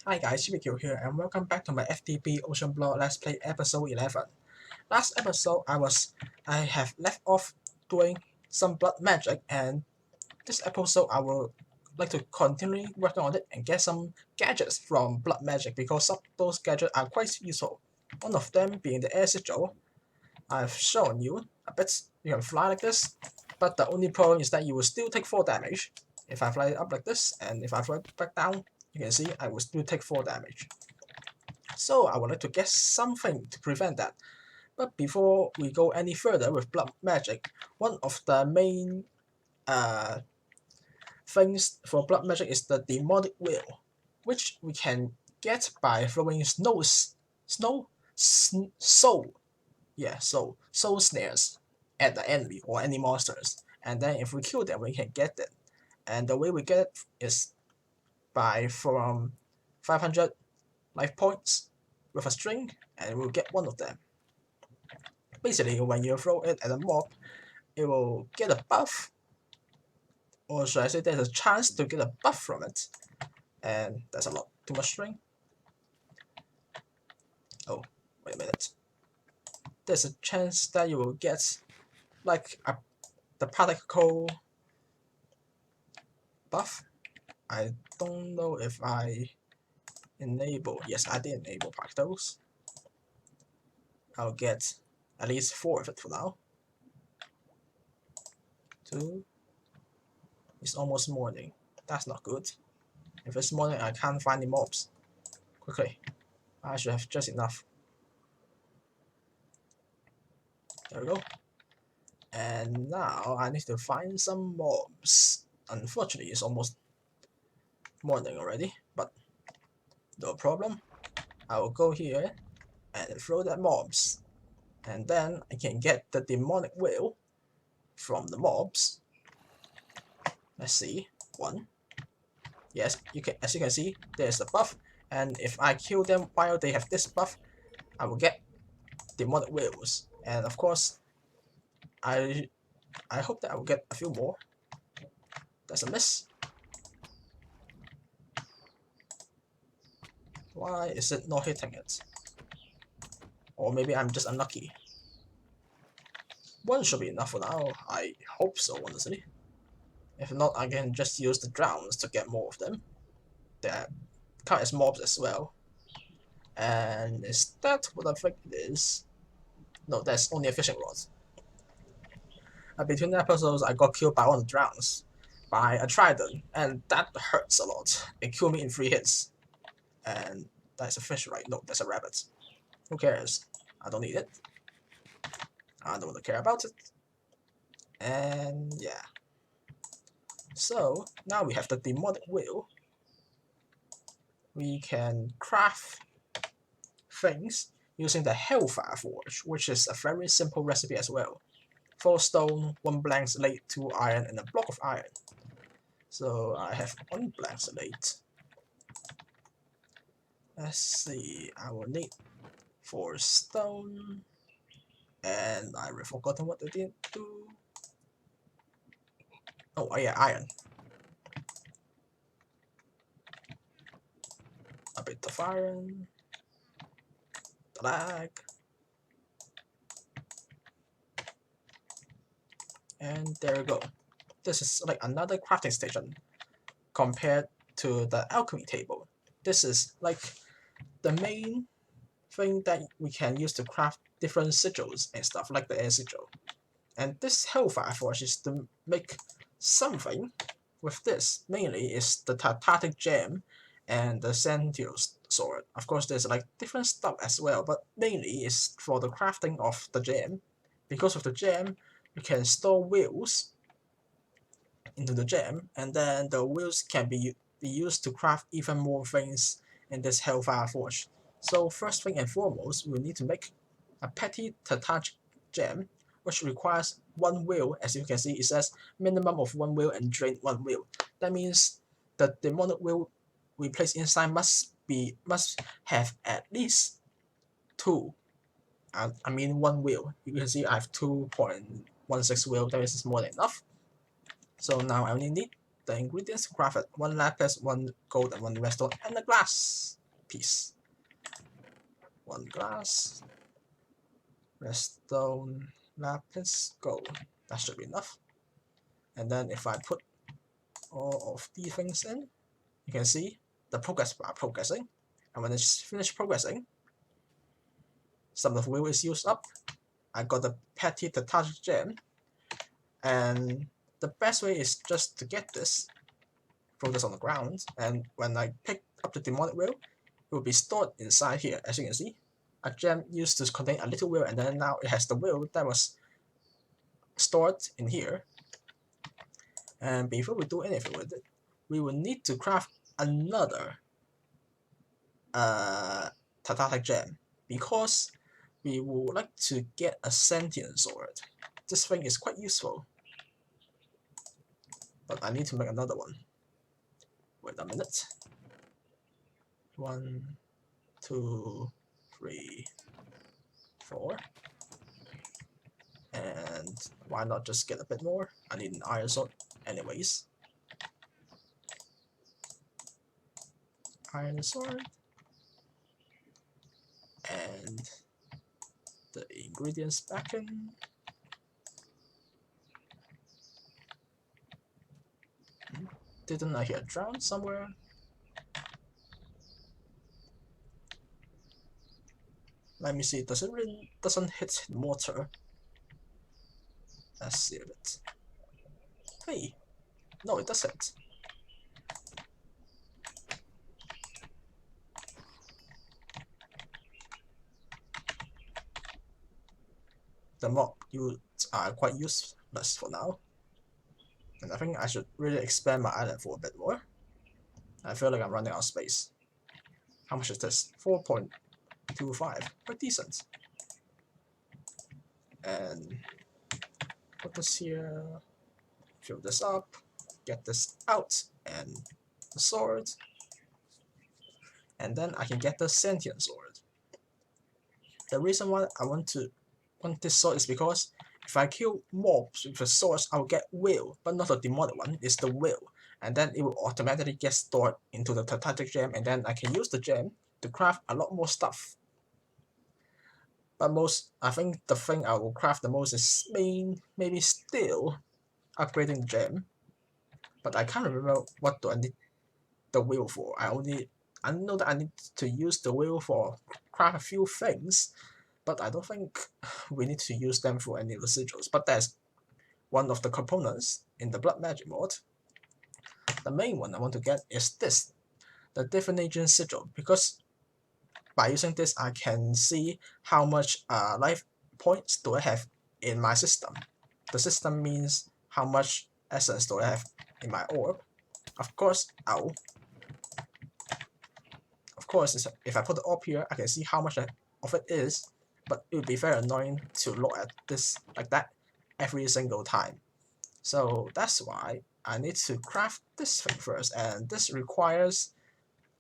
Hi guys, Shibikyo here and welcome back to my FTB OceanBlock Let's Play episode 11. Last episode I have left off doing some blood magic, and this episode I will like to continue working on it and get some gadgets from blood magic because some of those gadgets are quite useful. One of them being the air sigil. I've shown you a bit. You can fly like this, but the only problem is that you will still take 4 damage. If I fly up like this and if I fly back down, you can see I will still take 4 damage. So I would like to get something to prevent that. But before we go any further with blood magic, one of the main things for blood magic is the demonic wheel, which we can get by throwing soul snares at the enemy or any monsters. And then if we kill them, we can get it. And the way we get it is by from 500 life points with a string, and we'll get one of them. Basically, when you throw it at a mob, it will get a buff, or should I say there's a chance to get a buff from it, and that's a lot too much string. Oh, wait a minute. There's a chance that you will get like the particle buff. I don't know if I enable. Yes, I did enable particles. I'll get at least 4 of it for now. 2. It's almost morning. That's not good. If it's morning, I can't find the mobs. Quickly. I should have just enough. There we go. And now I need to find some mobs. Unfortunately, it's almost morning already, but no problem. I will go here and throw the mobs. And then I can get the demonic wheel from the mobs. Let's see. 1. Yes, as you can see, there's a buff. And if I kill them while they have this buff, I will get demonic wheels. And of course, I hope that I will get a few more. That's a miss. Why is it not hitting it? Or maybe I'm just unlucky. 1 should be enough for now. I hope so, honestly. If not, I can just use the drowns to get more of them. They count as mobs as well. And is that what I think it is? No, that's only a fishing rod. Between episodes, I got killed by one of the drowns by a trident, and that hurts a lot. It killed me in 3 hits. And that's a fish, right? No, that's a rabbit. Who cares? I don't need it. I don't want to care about it. And yeah. So now we have the demonic wheel. We can craft things using the Hellfire Forge, which is a very simple recipe as well. 4 stone, 1 blank slate, 2 iron, and a block of iron. So I have 1 blank slate. Let's see, I will need 4 stone. And I've forgotten what I did do. Oh yeah, iron. A bit of iron. The lag. And there we go. This is like another crafting station compared to the alchemy table. This is like the main thing that we can use to craft different sigils and stuff, like the air sigil. And this Hellfire Forge is to make something with this. Mainly is the Tartaric gem and the Sentinel sword. Of course, there's like different stuff as well, but mainly is for the crafting of the gem. Because of the gem, we can store wheels into the gem, and then the wheels can be used to craft even more things in this Hellfire Forge. So first thing and foremost, we need to make a petty Tartaric gem, which requires 1 wheel. As you can see, it says minimum of 1 wheel and drain 1 wheel. That means the demonic wheel we place inside must have at least 2. I mean 1 wheel. You can see I have 2.16 wheel. That is more than enough. So now I only need the ingredients to craft it: 1 lapis, 1 gold, and 1 redstone, and a glass. piece. 1 glass, redstone, lapis, gold. That should be enough. And then if I put all of these things in, you can see the progress bar progressing. And when it's finished progressing, some of the wheel is used up. I got the petty target gem, and the best way is just to get this, throw this on the ground, and when I pick up the demonic wheel, it will be stored inside here. As you can see, a gem used to contain a little wheel, and then now it has the wheel that was stored in here. And before we do anything with it, we will need to craft another Titanic gem, because we would like to get a sentient sword. This thing is quite useful, but I need to make another one. Wait a minute. 1, 2, 3, 4. And why not just get a bit more? I need an iron sword anyways. Iron sword. And the ingredients back in. Didn't I hear drown somewhere? Let me see, does it really doesn't hit water? Let's see it. Hey, no, it doesn't. The mob units are quite useless for now, and I think I should really expand my island for a bit more. I feel like I'm running out of space. How much is this? 4.25, quite decent. And put this here, fill this up, get this out, and the sword, and then I can get the sentient sword. The reason why I want this sword is because if I kill mobs with a sword, I'll get will, but not the demonic one, it's the will. And then it will automatically get stored into the Titanic gem, and then I can use the gem to craft a lot more stuff. But I think the thing I will craft the most is maybe still upgrading the gem. But I can't remember what do I need the wheel for. I know that I need to use the wheel for craft a few things, but I don't think we need to use them for any of the sigils. But that's one of the components in the blood magic mod. The main one I want to get is this, the divination sigil, because by using this I can see how much life points do I have in my system. The system means how much essence do I have in my orb. Of course, if I put the orb here, I can see how much of it is, but it would be very annoying to look at this like that every single time. So that's why I need to craft this thing first, and this requires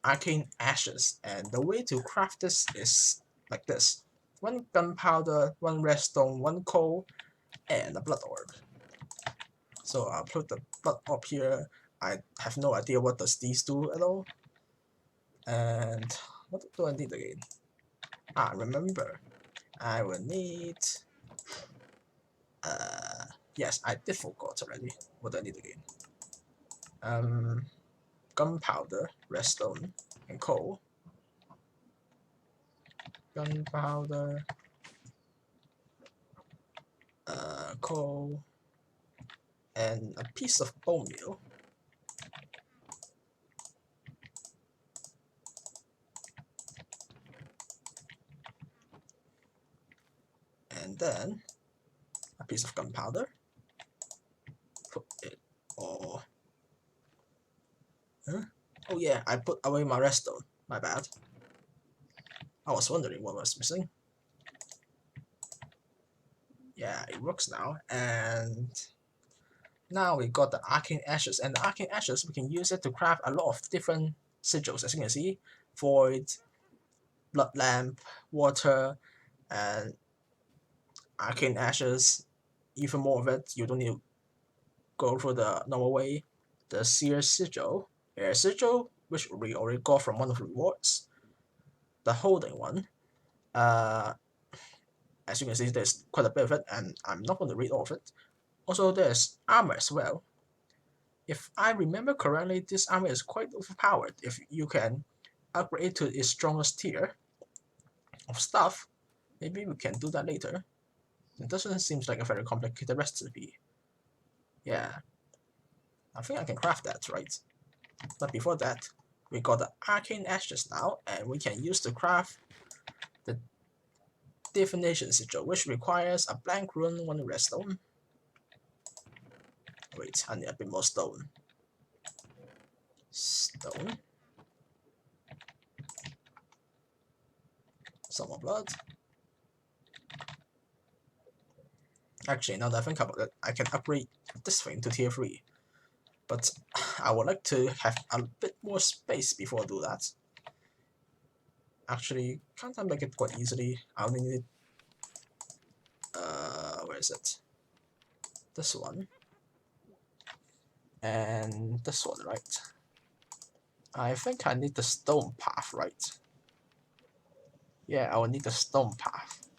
arcane ashes, and the way to craft this is like this: 1 gunpowder, 1 redstone, 1 coal, and a blood orb. So I'll put the blood orb here. I have no idea what does these do at all. And what do I need again? Remember, I will need yes, I did forgot already. What do I need again? Gunpowder, redstone, and coal. Gunpowder, coal, and a piece of bone meal. And then a piece of gunpowder. Put it all. Huh? Oh yeah, I put away my redstone. My bad. I was wondering what was missing. Yeah, it works now. And now we got the arcane ashes, and the arcane ashes we can use it to craft a lot of different sigils. As you can see, void, blood lamp, water, and arcane ashes. Even more of it, you don't need to go through the normal way. The seer sigil, air sigil, which we already got from one of the rewards. the holding one, as you can see, there's quite a bit of it, and I'm not going to read all of it. Also, there's armor as well. If I remember correctly, this armor is quite overpowered. If you can upgrade it to its strongest tier of stuff, maybe we can do that later. It doesn't seem like a very complicated recipe. Yeah, I think I can craft that, right? But before that, we got the Arcane Ashes now, and we can use to craft the Definition Sigil, which requires a blank rune, 1 redstone. Wait, I need a bit more stone. Stone. Some more blood. Actually, now that I think about it, I can upgrade this thing to tier 3. But I would like to have a bit more space before I do that. Actually, can't I make it quite easily? I only need... where is it? This one. And this one, right? I think I need the stone path, right? Yeah, I will need the stone path.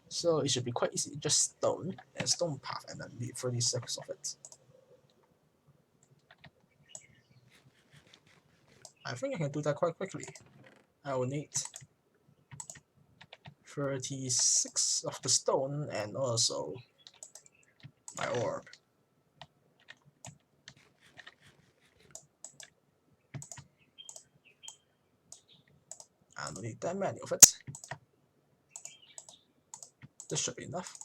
So it should be quite easy, just stone and stone path, and then need 36 of it. I think I can do that quite quickly. I will need 36 of the stone and also my orb. I don't need that many of it. This should be enough.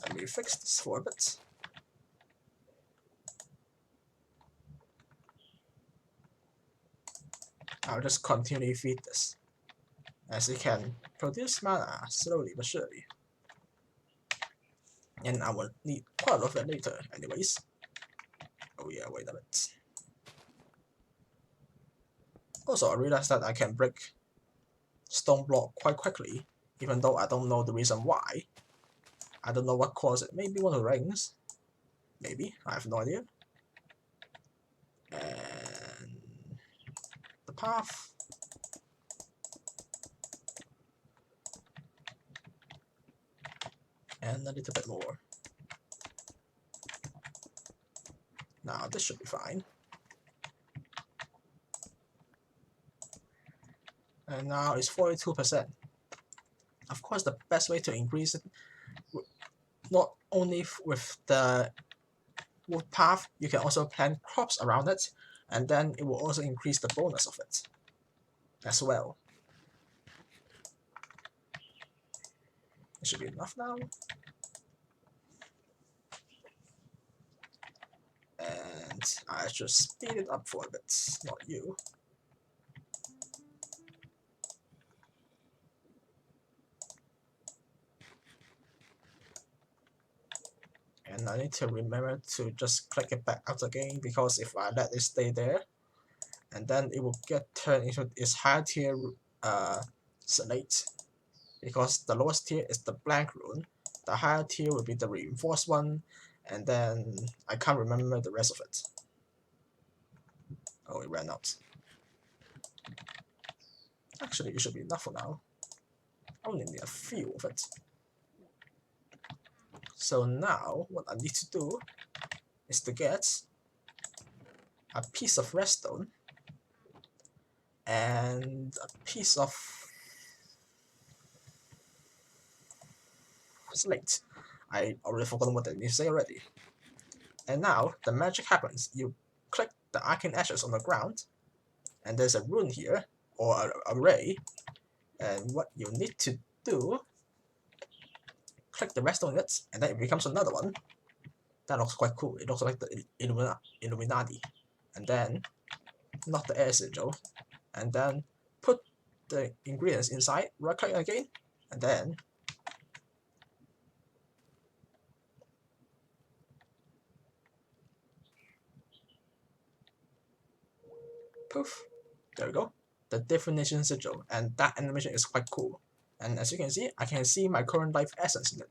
Let me fix this for a bit. I'll just continually feed this, as it can produce mana slowly but surely. And I will need quite a lot of it later anyways. Oh yeah, wait a minute. Also, I realized that I can break stone block quite quickly, even though I don't know the reason why. I don't know what caused it. Maybe one of the rings. Maybe. I have no idea. And the path. And a little bit more. Now this should be fine. And now it's 42%. Of course, the best way to increase it, not only with the wood path, you can also plant crops around it, and then it will also increase the bonus of it as well. It should be enough now. And I should speed it up for a bit, not you. And I need to remember to just click it back out again, because if I let it stay there, and then it will get turned into its higher tier slate, because the lowest tier is the blank rune, the higher tier will be the reinforced one, and then I can't remember the rest of it. Oh, it ran out. Actually, it should be enough for now. I only need a few of it. So now, what I need to do is to get a piece of redstone and a piece of slate. I already forgotten what I need to say already. And now, the magic happens. You click the Arcane Ashes on the ground, and there's a rune here, or an array, and what you need to do, click the redstone on it, and then it becomes another one. That looks quite cool. It looks like the Illuminati. And then, not the air sigil, and then put the ingredients inside, right click again, and then poof, There we go. The definition sigil, and that animation is quite cool. And as you can see, I can see my current life essence in it.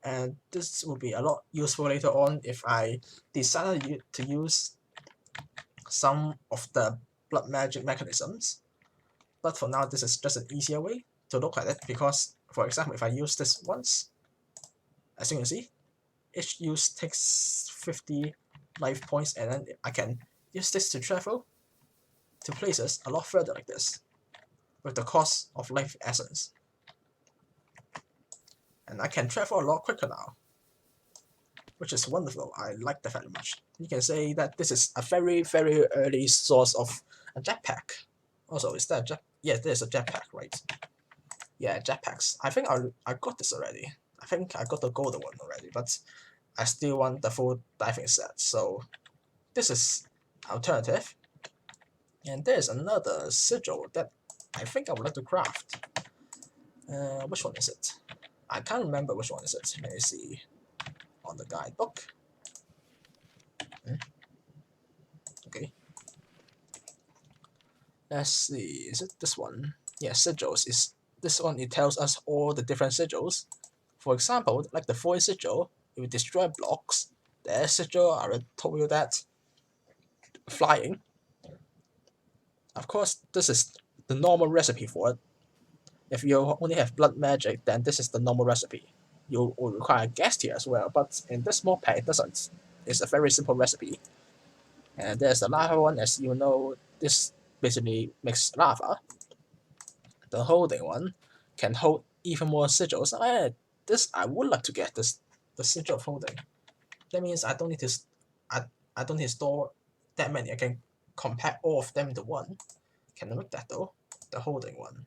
And this will be a lot useful later on if I decided to use some of the blood magic mechanisms. But for now, this is just an easier way to look at it because, for example, if I use this once, as you can see, each use takes 50 life points, and then I can use this to travel to places a lot further like this with the cost of life essence. And I can travel a lot quicker now, which is wonderful. I like that very much. You can say that this is a very, very early source of a jetpack. Also, is that a jet? Yeah, there's a jetpack, right? Yeah, jetpacks. I think I got this already. I think I got the golden one already, but I still want the full diving set. So this is alternative. And there's another sigil that I think I would like to craft. Which one is it? I can't remember which one is it. Let me see on the guidebook. Okay. Let's see. Is it this one? Yeah, sigils is this one. It tells us all the different sigils. For example, like the void sigil, it will destroy blocks. The air sigil, I already told you that. Flying. Of course, this is the normal recipe for it. If you only have blood magic, then this is the normal recipe. You will require a gas tier as well, but in this Modpack, it doesn't. It's a very simple recipe. And there's the lava one, as you know, this basically makes lava. The holding one can hold even more sigils. This I would like to get this the sigil of holding. That means I don't need to I don't need to store that many. I can compact all of them into one. Can I make that though? The holding one.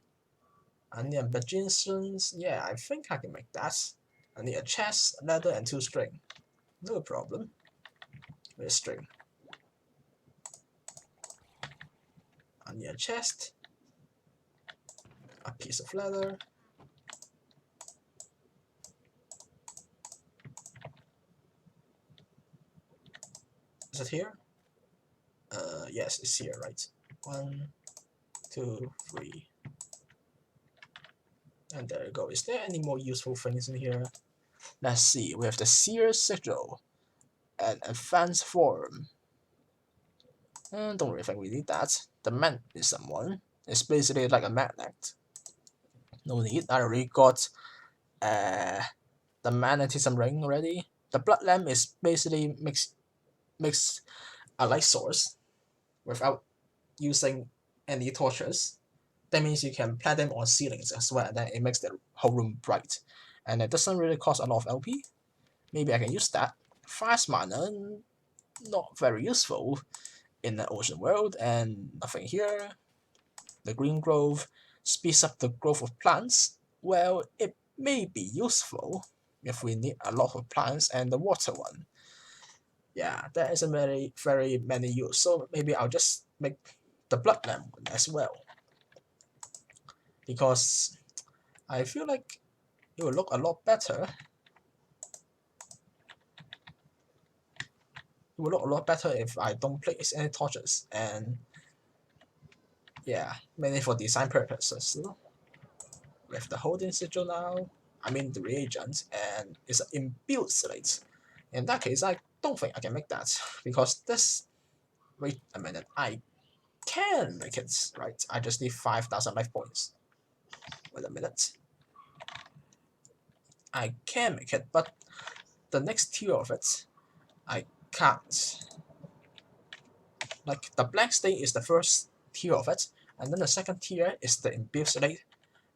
I need a magician's. Yeah, I think I can make that. I need a chest, a ladder, and 2 string. No problem. Where's string? I need a chest, a piece of leather. Is it here? Yes, it's here, right? 1, 2, 3. And there you go. Is there any more useful things in here? Let's see. We have the Seer Sigil and Advanced Form. Don't really think we need that. The Magnetism one is basically like a magnet. No need. I already got the Magnetism ring already. The Blood Lamp is basically makes a light source without using any torches. That means you can plant them on ceilings as well, and then it makes the whole room bright. And it doesn't really cost a lot of LP. Maybe I can use that. Fast mana, not very useful in the ocean world, and nothing here. The green growth speeds up the growth of plants. Well, it may be useful if we need a lot of plants, and the water one. Yeah, there isn't very many use, so maybe I'll just make the blood lamp one as well. Because I feel like it will look a lot better. It will look a lot better if I don't place any torches, and yeah, mainly for design purposes. With the holding sigil now, I mean the reagent, and it's an inbuilt slate. In that case, I don't think I can make that because this. Wait a minute, I can make it, right? I just need 5,000 life points. Wait a minute. I can make it, but the next tier of it, I can't. Like, the black state is the first tier of it, and then the second tier is the imbued slate,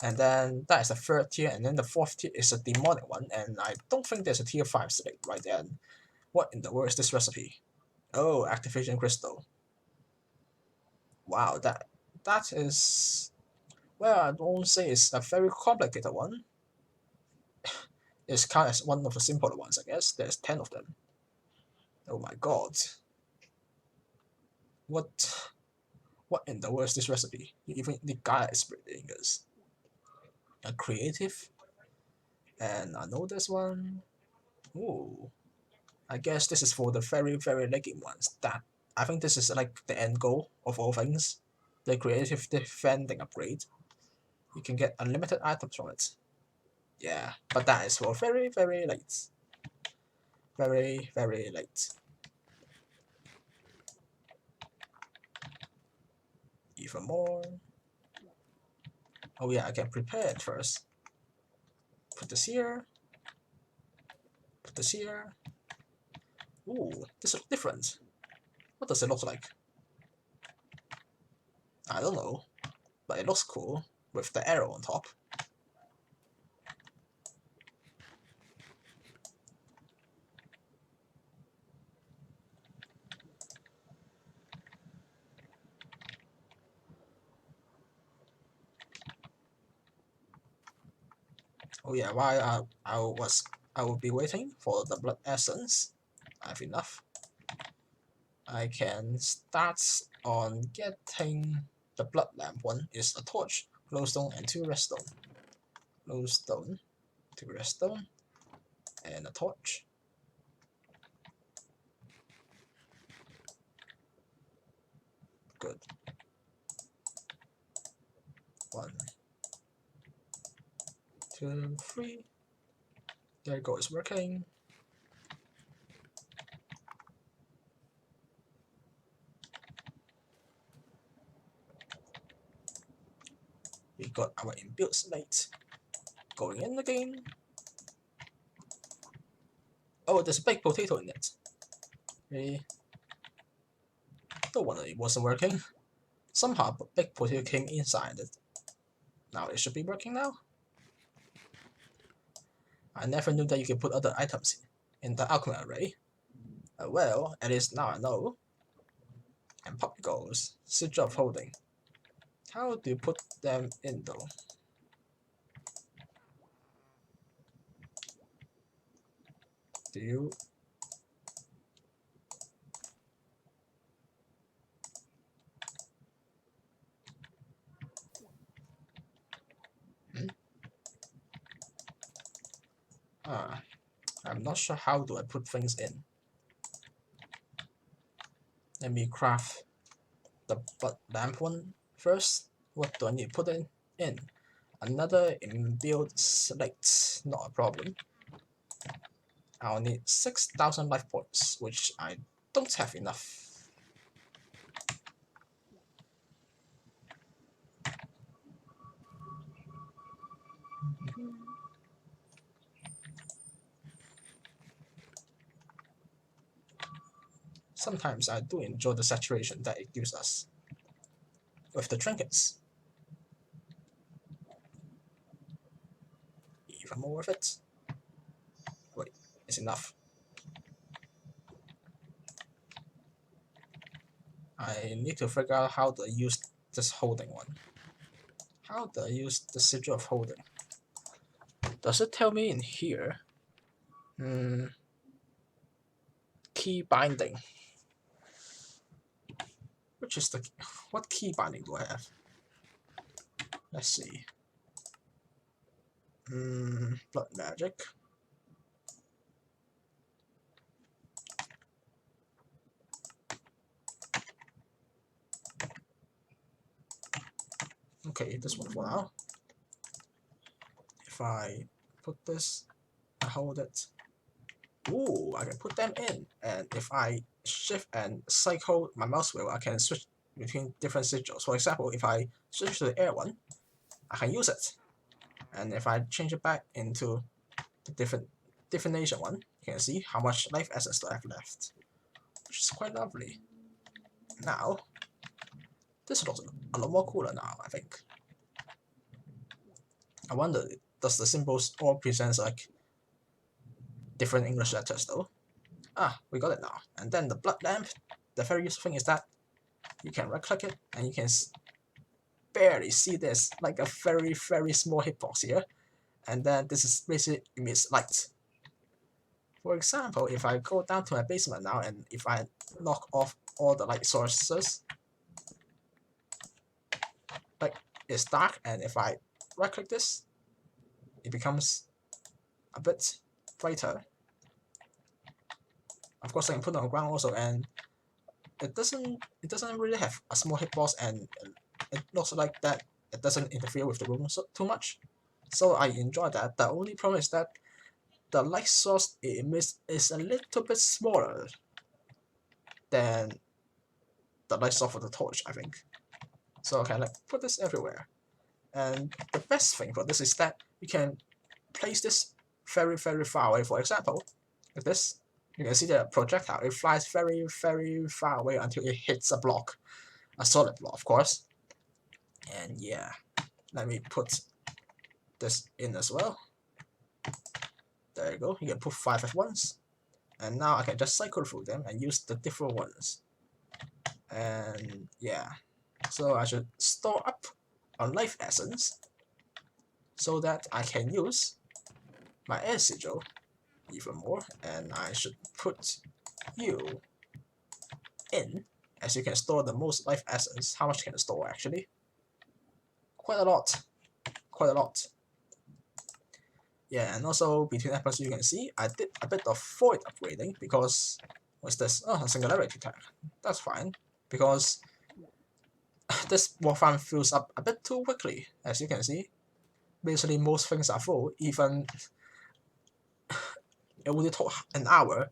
and then that is the third tier, and then the fourth tier is a demonic one, and I don't think there's a tier 5 slate right there. What in the world is this recipe? Oh, activation crystal. Wow, that is, well, I won't say it's a very complicated one. It's kind of one of the simpler ones, I guess. There's 10 of them. Oh my god. What in the world is this recipe? Even the guy is reading this. A creative. And I know this one. Ooh. I guess this is for the very, very leggy ones. That I think this is like the end goal of all things. the creative defending upgrade, you can get unlimited items from it. Yeah, but that is for very, very late. Very, very late. Even more. Oh yeah, I can prepare it first. Put this here. Put this here. Ooh, this looks different. What does it look like? I don't know, but it looks cool with the arrow on top. Oh yeah, while I will be waiting for the blood essence. I have enough. I can start on getting the blood lamp. One is a torch, glowstone, and 2 redstone. Glowstone, 2 redstone, and a torch. Good. 1, 2, 3. There you go, it's working. We got our inbuilt slate going in the game. Oh, there's a baked potato in it. Really? No wonder it wasn't working. Somehow, baked potato came inside it. Now it should be working now. I never knew that you could put other items in the alchemy array. Well, at least now I know. And pop goes sigil of holding. How do you put them in though? Do you? I'm not sure how do I put things in. Let me craft the lamp one first. What do I need to put in? Another inbuilt slate, not a problem. I'll need 6,000 life points, which I don't have enough. Sometimes I do enjoy the saturation that it gives us with the trinkets. Even more with it. Wait, it's enough. I need to figure out how to use this holding one. How do I use the sigil of holding? Does it tell me in here? Key binding. Which is what key binding do I have? Let's see. Blood magic. Okay, this one for now. If I put this, I hold it. Ooh, I can put them in. And if I shift and cycle my mouse wheel, I can switch between different sigils. For example, if I switch to the air one, I can use it. And if I change it back into the definition one, you can see how much life essence do I have left, which is quite lovely. Now, this looks a lot more cooler now, I think. I wonder, does the symbols all present like different English letters though? Ah, we got it now. And then the blood lamp, the very useful thing is that you can right click it and you can barely see this, like a very, very small hitbox here. And then this is basically emits light. For example, if I go down to my basement now and if I knock off all the light sources, like it's dark, and if I right click this, it becomes a bit brighter. Of course I can put it on the ground also, and it doesn't really have a small hitbox and it looks like that it doesn't interfere with the room too much. So I enjoy that. The only problem is that the light source it emits is a little bit smaller than the light source of the torch, I think. So I can like put this everywhere. And the best thing for this is that you can place this very far away. For example, like this, you can see the projectile. It flies very far away until it hits a block, a solid block, of course. And yeah, let me put this in as well. There you go. You can put 5 at once. And now I can just cycle through them and use the different ones. And yeah, so I should store up on life essence so that I can use my air sigil even more. And I should put you in, as you can store the most life essence. How much can it store actually? Quite a lot. Quite a lot. Yeah, and also between episodes you can see I did a bit of void upgrading because what's this? Oh, a singularity tag. That's fine because this warp farm fills up a bit too quickly, as you can see. Basically most things are full, even it only took an hour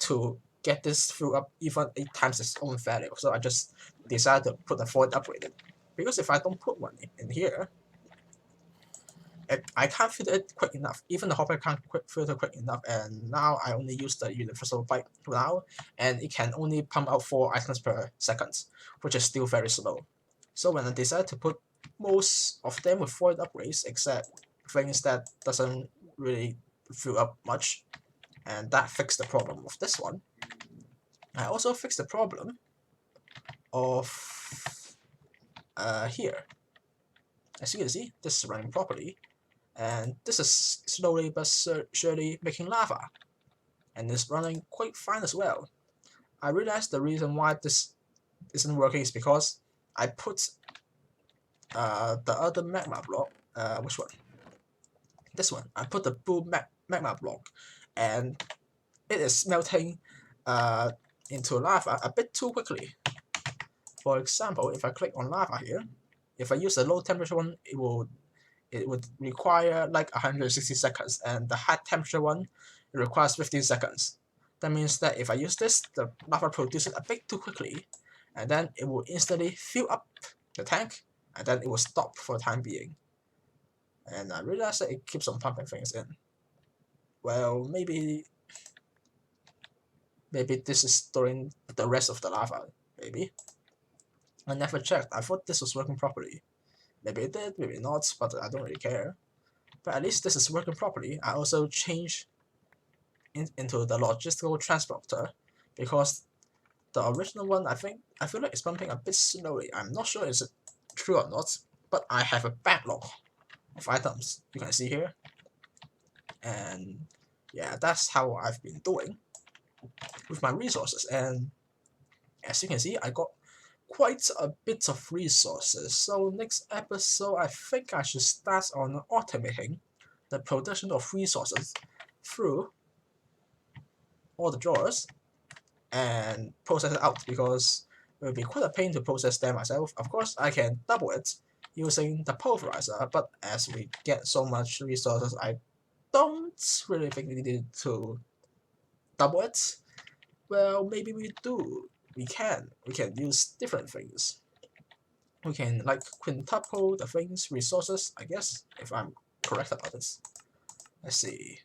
to get this filled up even 8 times its own value. So I just decided to put a void upgraded. Because if I don't put one in here, I can't filter it quick enough. Even the hopper can't filter quick enough, and now I only use the universal pipe now, and it can only pump out 4 items per second, which is still very slow. So when I decided to put most of them with void upgrades, except things that doesn't really fill up much, and that fixed the problem of this one. I also fixed the problem of here. As you can see, this is running properly. And this is slowly but surely making lava, and it's running quite fine as well. I realized the reason why this isn't working is because I put the other magma block, which one? This one. I put the blue magma block, and it is melting into lava a bit too quickly. For example, if I click on lava here, if I use the low temperature one, it would require like 160 seconds, and the high temperature one it requires 15 seconds. That means that if I use this, the lava produces a bit too quickly, and then it will instantly fill up the tank, and then it will stop for the time being. And I realized that it keeps on pumping things in. Well, maybe this is storing the rest of the lava. Maybe. I never checked. I thought this was working properly. Maybe it did, maybe not, but I don't really care. But at least this is working properly. I also changed into the logistical transporter because the original one I feel like it's pumping a bit slowly. I'm not sure is it true or not, but I have a backlog of items you can see here. And yeah, that's how I've been doing with my resources. And as you can see, I got quite a bit of resources. So next episode, I think I should start on automating the production of resources through all the drawers and process it out, because it will be quite a pain to process them myself. Of course, I can double it using the pulverizer, but as we get so much resources, I don't really think we need to double it. Well, maybe we do. We can use different things. We can like quintuple the things resources, I guess, if I'm correct about this. Let's see.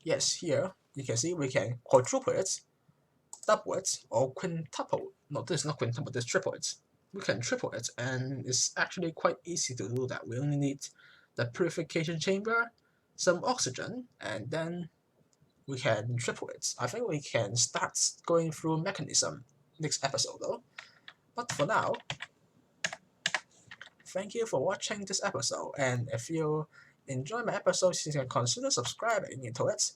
Yes, here you can see we can quadruple it, double it, or quintuple. No, this is not quintuple, this is triple it. We can triple it, and it's actually quite easy to do that. We only need the purification chamber, some oxygen, and then we can triple it. I think we can start going through mechanism next episode though. But for now, thank you for watching this episode, and if you enjoy my episodes, you can consider subscribing into it.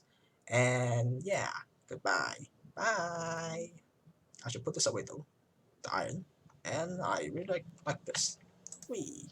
And yeah, goodbye. Bye. I should put this away though, the iron. And I really like this. Whee!